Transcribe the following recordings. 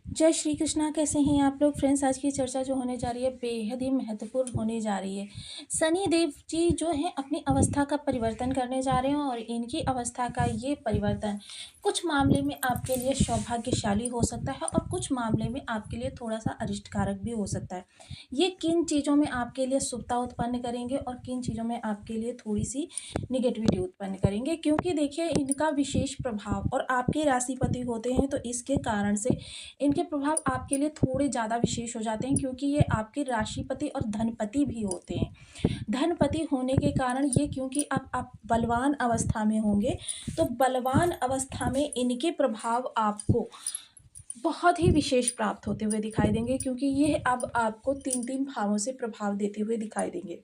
जय श्री कृष्णा। कैसे हैं आप लोग फ्रेंड्स। आज की चर्चा जो होने जा रही है बेहद ही महत्वपूर्ण होने जा रही है। शनि देव जी जो है अपनी अवस्था का परिवर्तन करने जा रहे हैं और इनकी अवस्था का ये परिवर्तन कुछ मामले में आपके लिए सौभाग्यशाली हो सकता है और कुछ मामले में आपके लिए थोड़ा सा अरिष्टकारक भी हो सकता है। ये किन चीज़ों में आपके लिए शुभता उत्पन्न करेंगे और किन चीज़ों में आपके लिए थोड़ी सी निगेटिविटी उत्पन्न करेंगे, क्योंकि देखिए इनका विशेष प्रभाव और आपके राशिपति होते हैं, तो इसके कारण से इनके प्रभाव आपके लिए थोड़े ज़्यादा विशेष हो जाते हैं, क्योंकि ये आपके राशिपति और धनपति भी होते हैं। धनपति होने के कारण ये, क्योंकि आप बलवान अवस्था में होंगे, तो बलवान अवस्था में इनके प्रभाव आपको बहुत ही विशेष प्राप्त होते हुए दिखाई देंगे, क्योंकि ये अब आपको तीन तीन भावों से प्रभाव देते हुए दिखाई देंगे।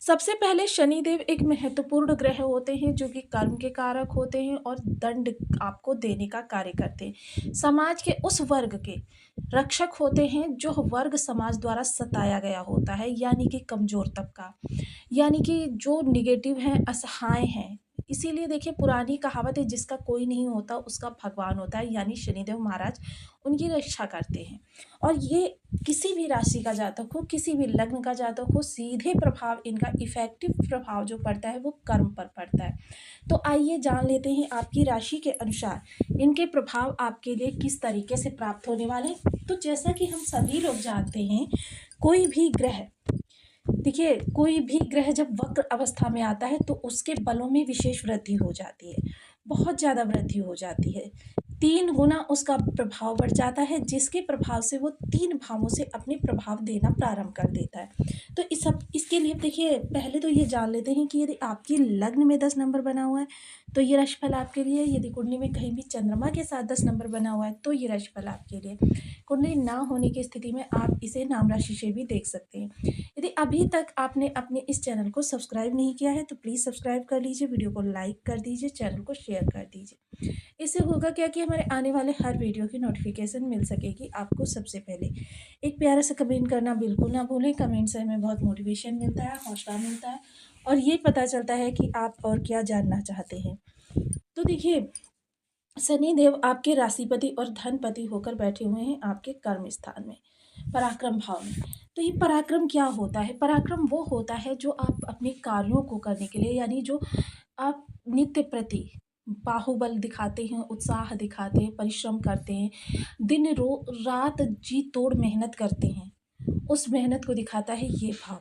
सबसे पहले शनिदेव एक महत्वपूर्ण ग्रह होते हैं जो कि कर्म के कारक होते हैं और दंड आपको देने का कार्य करते हैं। समाज के उस वर्ग के रक्षक होते हैं जो वर्ग समाज द्वारा सताया गया होता है, यानी कि कमजोर तबका, यानी कि जो निगेटिव हैं, असहाय हैं। इसीलिए देखिए पुरानी कहावत है, जिसका कोई नहीं होता उसका भगवान होता है, यानी शनिदेव महाराज उनकी रक्षा करते हैं। और ये किसी भी राशि का जातक हो, किसी भी लग्न का जातक हो, सीधे प्रभाव इनका इफेक्टिव प्रभाव जो पड़ता है वो कर्म पर पड़ता है। तो आइए जान लेते हैं आपकी राशि के अनुसार इनके प्रभाव आपके लिए किस तरीके से प्राप्त होने वाले हैं। तो जैसा कि हम सभी लोग जानते हैं, कोई भी ग्रह, देखिए कोई भी ग्रह जब वक्र अवस्था में आता है तो उसके बलों में विशेष वृद्धि हो जाती है, बहुत ज़्यादा वृद्धि हो जाती है। 3 गुना उसका प्रभाव बढ़ जाता है, जिसके प्रभाव से वो 3 भावों से अपने प्रभाव देना प्रारंभ कर देता है। तो इसके लिए देखिए पहले तो ये जान लेते हैं कि यदि आपकी लग्न में 10 नंबर बना हुआ है तो ये राशिफल आपके लिए। यदि कुंडली में कहीं भी चंद्रमा के साथ 10 नंबर बना हुआ है तो ये राशिफल आपके लिए। कुंडली ना होने की स्थिति में आप इसे नाम राशि से भी देख सकते हैं। यदि अभी तक आपने अपने इस चैनल को सब्सक्राइब नहीं किया है तो प्लीज़ सब्सक्राइब कर लीजिए, वीडियो को लाइक कर दीजिए, चैनल को शेयर कर दीजिए। इससे होगा क्या कि हमारे आने वाले हर वीडियो की नोटिफिकेशन मिल सकेगी आपको सबसे पहले। एक प्यारा सा कमेंट करना बिल्कुल ना भूलें। कमेंट से हमें बहुत मोटिवेशन मिलता है, हौसला मिलता है और ये पता चलता है कि आप और क्या जानना चाहते हैं। तो देखिए शनि देव आपके राशिपति और धनपति होकर बैठे हुए हैं आपके कर्म स्थान में, पराक्रम भाव में। तो ये पराक्रम क्या होता है? पराक्रम वो होता है जो आप अपने कार्यों को करने के लिए, यानी जो आप नित्य प्रति बाहुबल दिखाते हैं, उत्साह दिखाते हैं, परिश्रम करते हैं, दिन रात जी तोड़ मेहनत करते हैं, उस मेहनत को दिखाता है ये भाव।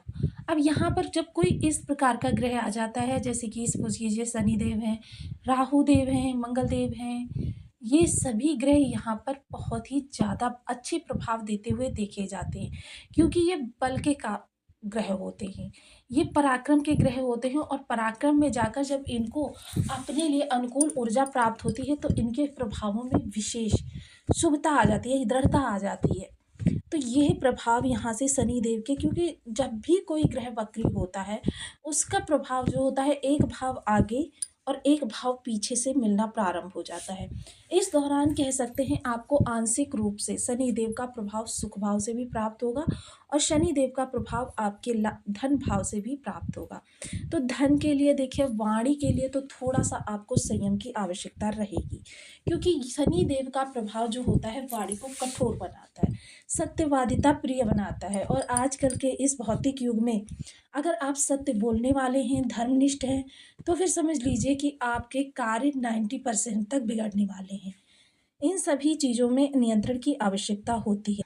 अब यहाँ पर जब कोई इस प्रकार का ग्रह आ जाता है, जैसे कि समझ लीजिए शनिदेव हैं, राहु देव हैं, मंगल देव हैं, ये सभी ग्रह यहाँ पर बहुत ही ज़्यादा अच्छे प्रभाव देते हुए देखे जाते हैं, क्योंकि ये बल के का ग्रह होते हैं, ये पराक्रम के ग्रह होते हैं। और पराक्रम में जाकर जब इनको अपने लिए अनुकूल ऊर्जा प्राप्त होती है तो इनके प्रभावों में विशेष शुभता आ जाती है, दृढ़ता आ जाती है। तो यह प्रभाव यहाँ से शनि देव के, क्योंकि जब भी कोई ग्रह वक्री होता है उसका प्रभाव जो होता है एक भाव आगे और एक भाव पीछे से मिलना प्रारंभ हो जाता है। इस दौरान कह सकते हैं आपको आंशिक रूप से शनि देव का प्रभाव सुख भाव से भी प्राप्त होगा और शनि देव का प्रभाव आपके धन भाव से भी प्राप्त होगा। तो धन के लिए देखिए, वाणी के लिए तो थोड़ा सा आपको संयम की आवश्यकता रहेगी, क्योंकि शनि देव का प्रभाव जो होता है वाणी को कठोर बनाता है, सत्यवादिता प्रिय बनाता है। और आजकल के इस भौतिक युग में अगर आप सत्य बोलने वाले हैं, धर्मनिष्ठ हैं, तो फिर समझ लीजिए कि आपके कार्य 90% तक बिगड़ने वाले हैं। इन सभी चीज़ों में नियंत्रण की आवश्यकता होती है।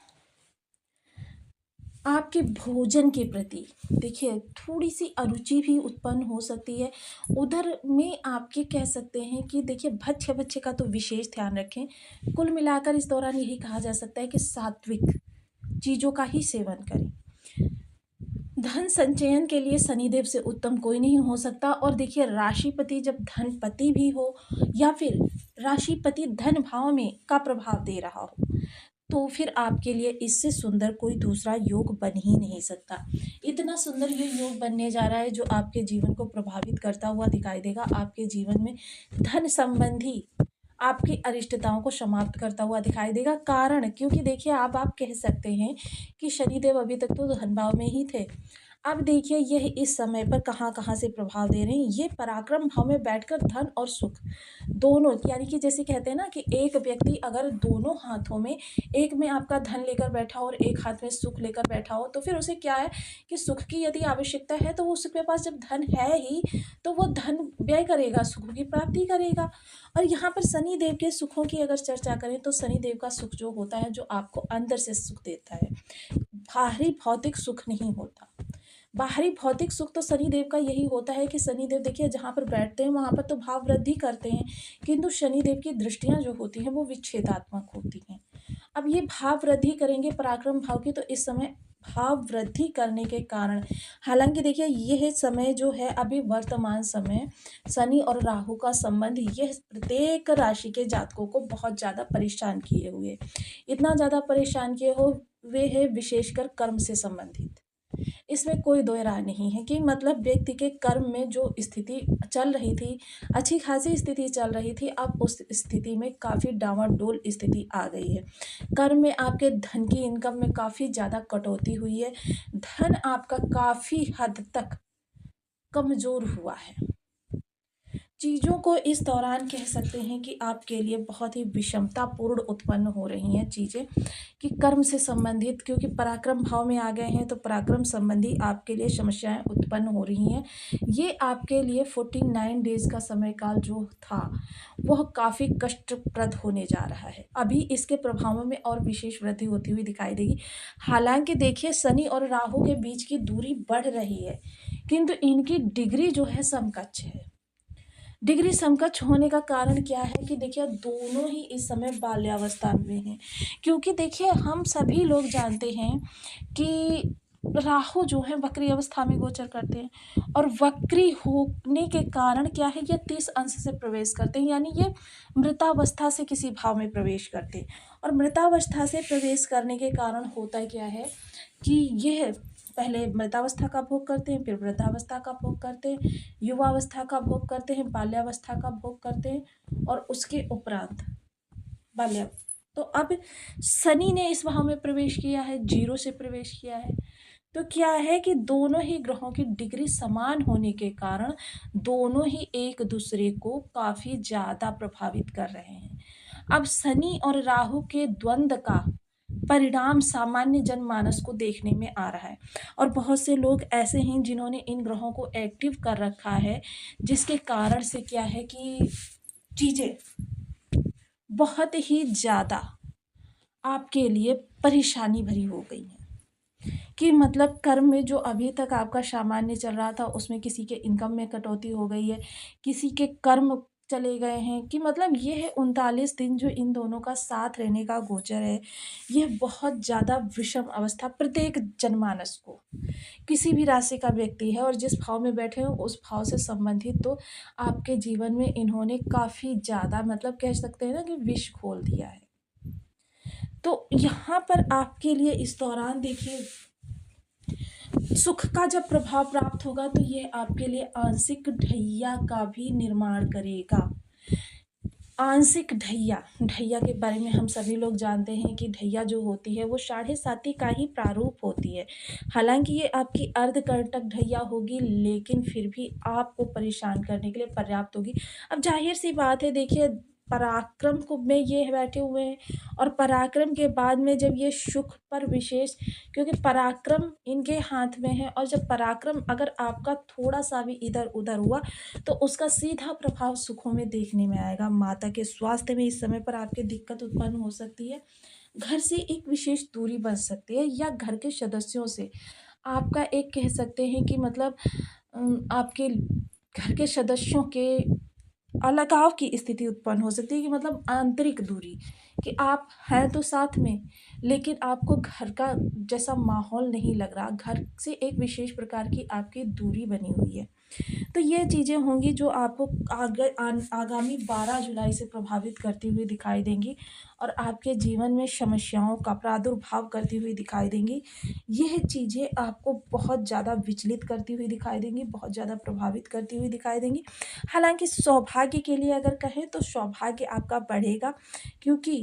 आपके भोजन के प्रति देखिए थोड़ी सी अरुचि भी उत्पन्न हो सकती है। उधर में आपके कह सकते हैं कि देखिए भक्ष्य भक्ष्य का तो विशेष ध्यान रखें। कुल मिलाकर इस दौरान यही कहा जा सकता है कि सात्विक चीज़ों का ही सेवन करें। धन संचयन के लिए शनिदेव से उत्तम कोई नहीं हो सकता। और देखिए राशिपति जब धनपति भी हो या फिर राशिपति धन भाव में का प्रभाव दे रहा हो, तो फिर आपके लिए इससे सुंदर कोई दूसरा योग बन ही नहीं सकता। इतना सुंदर ये योग बनने जा रहा है जो आपके जीवन को प्रभावित करता हुआ दिखाई देगा। आपके जीवन में धन संबंधी आपकी अरिष्टताओं को समाप्त करता हुआ दिखाई देगा। कारण क्योंकि देखिए आप कह सकते हैं कि शनिदेव अभी तक तो धन भाव में ही थे, अब देखिए यह इस समय पर कहाँ-कहाँ से प्रभाव दे रहे हैं, ये पराक्रम भाव में बैठकर धन और सुख दोनों, यानी कि जैसे कहते हैं ना कि एक व्यक्ति अगर दोनों हाथों में, एक में आपका धन लेकर बैठा हो और एक हाथ में सुख लेकर बैठा हो, तो फिर उसे क्या है कि सुख की यदि आवश्यकता है तो वो उसके पास जब धन है ही, तो वो धन व्यय करेगा, सुख की प्राप्ति करेगा। और यहाँ पर शनि देव के सुखों की अगर चर्चा करें तो शनि देव का सुख जो होता है, जो आपको अंदर से सुख देता है, बाहरी भौतिक सुख नहीं होता। बाहरी भौतिक सुख तो शनिदेव का यही होता है कि शनिदेव देखिए जहाँ पर बैठते हैं वहाँ पर तो भाव वृद्धि करते हैं, किंतु शनिदेव की दृष्टियाँ जो होती हैं वो विच्छेदात्मक होती हैं। अब ये भाव वृद्धि करेंगे पराक्रम भाव की, तो इस समय भाव वृद्धि करने के कारण, हालांकि देखिए यह समय जो है अभी वर्तमान समय शनि और राहु का संबंध, यह प्रत्येक राशि के जातकों को बहुत ज़्यादा परेशान किए हुए, इतना ज़्यादा परेशान किए हो वे है विशेषकर कर्म से संबंधित। इसमें कोई दो राय नहीं है कि मतलब व्यक्ति के कर्म में जो स्थिति चल रही थी, अच्छी खासी स्थिति चल रही थी, अब उस स्थिति में काफ़ी डामाडोल स्थिति आ गई है। कर्म में आपके धन की इनकम में काफ़ी ज़्यादा कटौती हुई है, धन आपका काफ़ी हद तक कमज़ोर हुआ है। चीज़ों को इस दौरान कह सकते हैं कि आपके लिए बहुत ही विषमतापूर्ण उत्पन्न हो रही हैं चीज़ें, कि कर्म से संबंधित, क्योंकि पराक्रम भाव में आ गए हैं तो पराक्रम संबंधी आपके लिए समस्याएं उत्पन्न हो रही हैं। ये आपके लिए 49 डेज़ का समय काल जो था वह काफ़ी कष्टप्रद होने जा रहा है। अभी इसके प्रभावों में और विशेष वृद्धि होती हुई दिखाई देगी। हालांकि देखिए शनि और राहु के बीच की दूरी बढ़ रही है, किंतु इनकी डिग्री जो है समकक्ष है। डिग्री समकक्ष होने का कारण क्या है कि देखिए दोनों ही इस समय बाल्यावस्था में हैं, क्योंकि देखिए हम सभी लोग जानते हैं कि राहु जो है वक्री अवस्था में गोचर करते हैं, और वक्री होने के कारण क्या है, ये 30 अंश से प्रवेश करते हैं, यानी ये मृतावस्था से किसी भाव में प्रवेश करते हैं। और मृतावस्था से प्रवेश करने के कारण होता क्या है कि यह पहले मृतावस्था का भोग करते हैं, फिर वृद्धावस्था का भोग करते हैं, युवावस्था का भोग करते हैं, बाल्यावस्था का भोग करते हैं, और उसके उपरांत बाल्या। तो अब शनि ने इस भाव में प्रवेश किया है, 0 से प्रवेश किया है, तो क्या है कि दोनों ही ग्रहों की डिग्री समान होने के कारण दोनों ही एक दूसरे को काफ़ी ज़्यादा प्रभावित कर रहे हैं। अब शनि और राहु के द्वंद्व का परिणाम सामान्य जनमानस को देखने में आ रहा है, और बहुत से लोग ऐसे हैं जिन्होंने इन ग्रहों को एक्टिव कर रखा है, जिसके कारण से क्या है कि चीज़ें बहुत ही ज़्यादा आपके लिए परेशानी भरी हो गई हैं। कि मतलब कर्म में जो अभी तक आपका सामान्य चल रहा था उसमें किसी के इनकम में कटौती हो गई है, किसी के कर्म चले गए हैं, कि मतलब ये है 39 दिन जो इन दोनों का साथ रहने का गोचर है, यह बहुत ज़्यादा विषम अवस्था प्रत्येक जनमानस को, किसी भी राशि का व्यक्ति है और जिस भाव में बैठे हो उस भाव से संबंधित, तो आपके जीवन में इन्होंने काफ़ी ज़्यादा मतलब कह सकते हैं ना कि विष खोल दिया है। तो यहाँ पर आपके लिए इस दौरान देखिए सुख का जब प्रभाव प्राप्त होगा तो ये आपके लिए आंशिक ढैया का भी निर्माण करेगा। आंशिक ढैया, ढैया के बारे में हम सभी लोग जानते हैं कि ढैया जो होती है वो 7.5 का ही प्रारूप होती है। हालांकि ये आपकी अर्धकंटक ढैया होगी, लेकिन फिर भी आपको परेशान करने के लिए पर्याप्त होगी। अब जाहिर सी बात है देखिए पराक्रम को में ये बैठे हुए हैं, और पराक्रम के बाद में जब ये सुख पर विशेष, क्योंकि पराक्रम इनके हाथ में है, और जब पराक्रम अगर आपका थोड़ा सा भी इधर उधर हुआ तो उसका सीधा प्रभाव सुखों में देखने में आएगा। माता के स्वास्थ्य में इस समय पर आपके दिक्कत उत्पन्न हो सकती है, घर से एक विशेष दूरी बन सकती है, या घर के सदस्यों से आपका एक कह सकते हैं कि मतलब आपके घर के सदस्यों के अलगाव की स्थिति उत्पन्न हो सकती है, कि मतलब आंतरिक दूरी, कि आप हैं तो साथ में, लेकिन आपको घर का जैसा माहौल नहीं लग रहा, घर से एक विशेष प्रकार की आपकी दूरी बनी हुई है। तो ये चीज़ें होंगी जो आपको आगामी 12 जुलाई से प्रभावित करती हुई दिखाई देंगी, और आपके जीवन में समस्याओं का प्रादुर्भाव करती हुई दिखाई देंगी। यह चीज़ें आपको बहुत ज़्यादा विचलित करती हुई दिखाई देंगी, बहुत ज़्यादा प्रभावित करती हुई दिखाई देंगी। हालांकि सौभाग्य के लिए अगर कहें तो सौभाग्य आपका बढ़ेगा, क्योंकि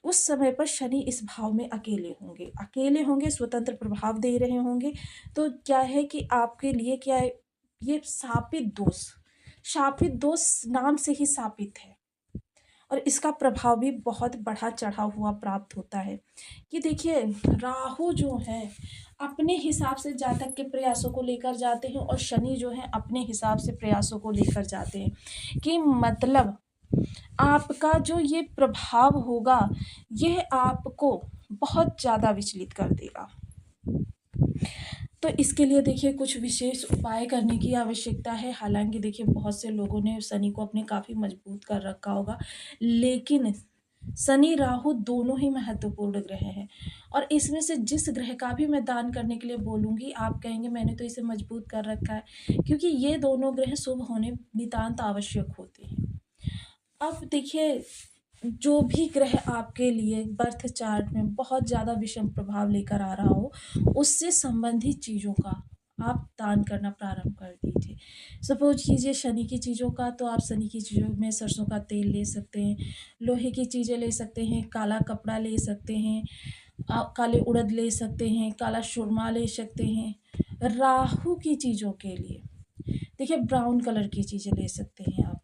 उस समय पर शनि इस भाव में अकेले होंगे, स्वतंत्र प्रभाव दे रहे होंगे। तो क्या है कि आपके लिए क्या है, ये शापित दोष नाम से ही शापित है। और इसका प्रभाव भी बहुत बढ़ा चढ़ा हुआ प्राप्त होता है कि देखिए, राहु जो है अपने हिसाब से जातक के प्रयासों को लेकर जाते हैं और शनि जो है अपने हिसाब से प्रयासों को लेकर जाते हैं, कि मतलब आपका जो ये प्रभाव होगा, यह आपको बहुत ज़्यादा विचलित कर देगा। तो इसके लिए देखिए कुछ विशेष उपाय करने की आवश्यकता है। हालांकि देखिए बहुत से लोगों ने शनि को अपने काफ़ी मजबूत कर रखा होगा, लेकिन शनि राहु दोनों ही महत्वपूर्ण ग्रह हैं। और इसमें से जिस ग्रह का भी मैं दान करने के लिए बोलूँगी, आप कहेंगे मैंने तो इसे मजबूत कर रखा है, क्योंकि ये दोनों ग्रह शुभ होने नितांत आवश्यक होते हैं। अब देखिए, जो भी ग्रह आपके लिए बर्थ चार्ट में बहुत ज़्यादा विषम प्रभाव लेकर आ रहा हो, उससे संबंधित चीज़ों का आप दान करना प्रारंभ कर दीजिए। सपोज कीजिए शनि की चीज़ों का, तो आप शनि की चीज़ों में सरसों का तेल ले सकते हैं, लोहे की चीज़ें ले सकते हैं, काला कपड़ा ले सकते हैं, काले उड़द ले सकते हैं, काला सुरमा ले सकते हैं। राहु की चीज़ों के लिए देखिए ब्राउन कलर की चीज़ें ले सकते हैं आप,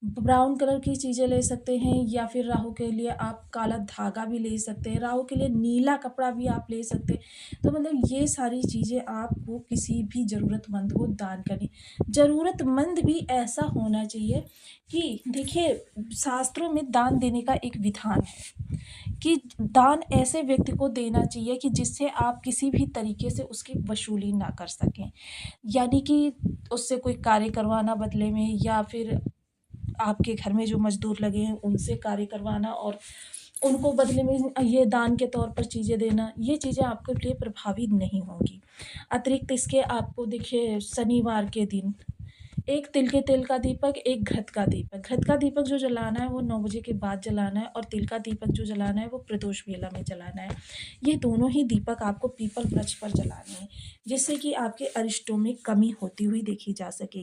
ब्राउन कलर की चीज़ें ले सकते हैं, या फिर राहु के लिए आप काला धागा भी ले सकते हैं, राहु के लिए नीला कपड़ा भी आप ले सकते हैं। तो मतलब ये सारी चीज़ें आपको किसी भी ज़रूरतमंद को दान करनी। ज़रूरतमंद भी ऐसा होना चाहिए कि देखिए, शास्त्रों में दान देने का एक विधान है कि दान ऐसे व्यक्ति को देना चाहिए कि जिससे आप किसी भी तरीके से उसकी वसूली ना कर सकें। यानी कि उससे कोई कार्य करवाना बदले में, या फिर आपके घर में जो मजदूर लगे हैं उनसे कार्य करवाना और उनको बदले में ये दान के तौर पर चीज़ें देना, ये चीज़ें आपके लिए प्रभावी नहीं होंगी। अतिरिक्त इसके आपको देखिए शनिवार के दिन एक तिल के तेल का दीपक, एक घृत का दीपक। घृत का दीपक जो जलाना है वो 9 बजे के बाद जलाना है, और तिल का दीपक जो जलाना है वो प्रदोष वेला में जलाना है। ये दोनों ही दीपक आपको पीपल वृक्ष पर जलाने हैं, जिससे कि आपके अरिष्टों में कमी होती हुई देखी जा सके।